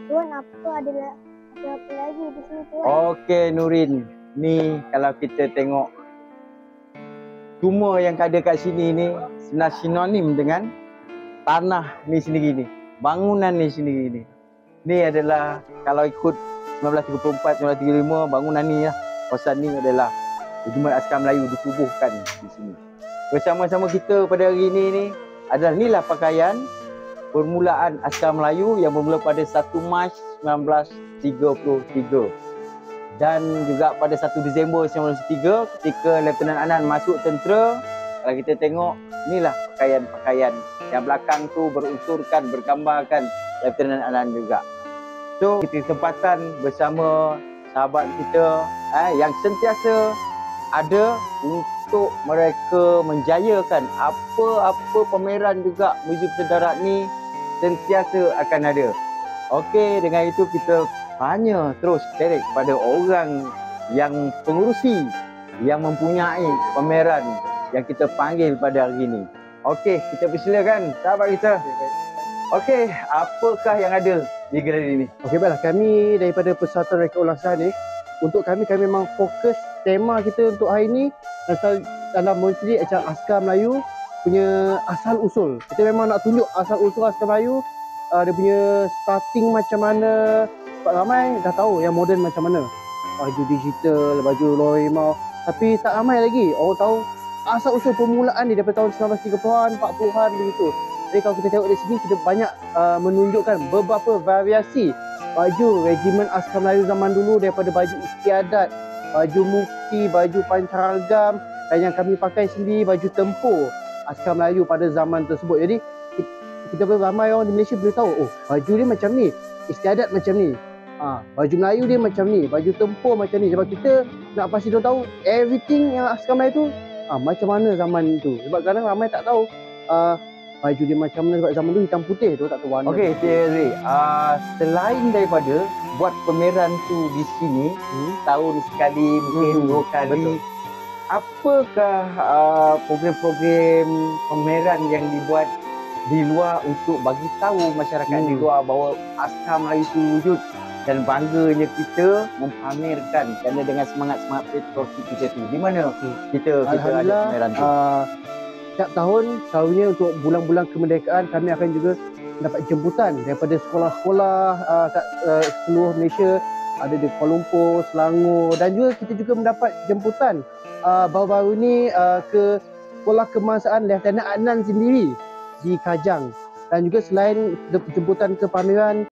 Tuan, ada apa lagi di sini, Tuan? Okey Nurin, ni kalau kita tengok semua yang ada kat sini ni sebenarnya sinonim dengan tanah ni sendiri ni, bangunan ni sendiri ni. Ni adalah kalau ikut 1934, 1935 bangunan ni lah. Kawasan ni adalah Regimen Askar Melayu ditubuhkan di sini. Bersama-sama kita pada hari ini ni adalah inilah pakaian permulaan Askar Melayu yang bermula pada 1 Mac 1933 dan juga pada 1 Disember 1993 ketika Lieutenant Anan masuk tentera. Kalau kita tengok inilah pakaian-pakaian yang belakang tu berunsurkan, bergambarkan Lieutenant Anan juga. So kita kesempatan bersama sahabat kita yang sentiasa ada untuk mereka menjayakan apa-apa pameran juga Muzium Darat ni sentiasa akan ada. Okey, dengan itu kita tanya terus direct pada orang yang pengurusi yang mempunyai pameran yang kita panggil pada hari ini. Okey, kita persilakan sahabat kita. Okey, apakah yang ada di galeri ini? Okey, baiklah, kami daripada Persatuan Reka Ulang Saha ni, untuk kami memang fokus tema kita untuk hari ini dalam menjadi acara Askar Melayu punya asal usul. Kita memang nak tunjuk asal usul Askar Melayu, dia punya starting macam mana. Sebab ramai dah tahu yang moden macam mana, baju digital, baju Lorimau, tapi tak ramai lagi orang tahu asal usul permulaan ni daripada tahun 1930-an, 40-an begitu. Jadi kalau kita tengok di sini, kita banyak menunjukkan beberapa variasi baju Regimen Askar Melayu zaman dulu, daripada baju istiadat, baju mufti, baju pancaragam, dan yang kami pakai sendiri baju tempur Askar Melayu pada zaman tersebut. Jadi kita ramai orang di Malaysia boleh tahu, oh baju dia macam ni, istiadat macam ni, baju Melayu dia macam ni, baju tempur macam ni. Sebab kita nak pasti dia tahu everything yang Askar Melayu tu macam mana zaman tu. Sebab kadang ramai tak tahu baju dia macam mana, sebab zaman tu hitam putih tu, tak tahu warna. Okey, Cik Ray, selain daripada buat pameran tu di sini tahun sekali, mungkin 2 kali, betul. Apakah program-program pameran yang dibuat di luar untuk bagi tahu masyarakat di luar bahawa Askar Melayu itu wujud dan bangganya kita mempamerkan kerana dengan semangat-semangat patriotik kita tu. Di mana kita ada pameran tu? Setiap tahun, selalunya untuk bulan-bulan kemerdekaan, kami akan juga dapat jemputan daripada sekolah-sekolah kat seluruh Malaysia, ada di Kuala Lumpur, Selangor, dan juga kita juga mendapat jemputan baru-baru ni ke Sekolah Kebangsaan Lieutenant Anan sendiri di Kajang. Dan juga selain jemputan ke pameran,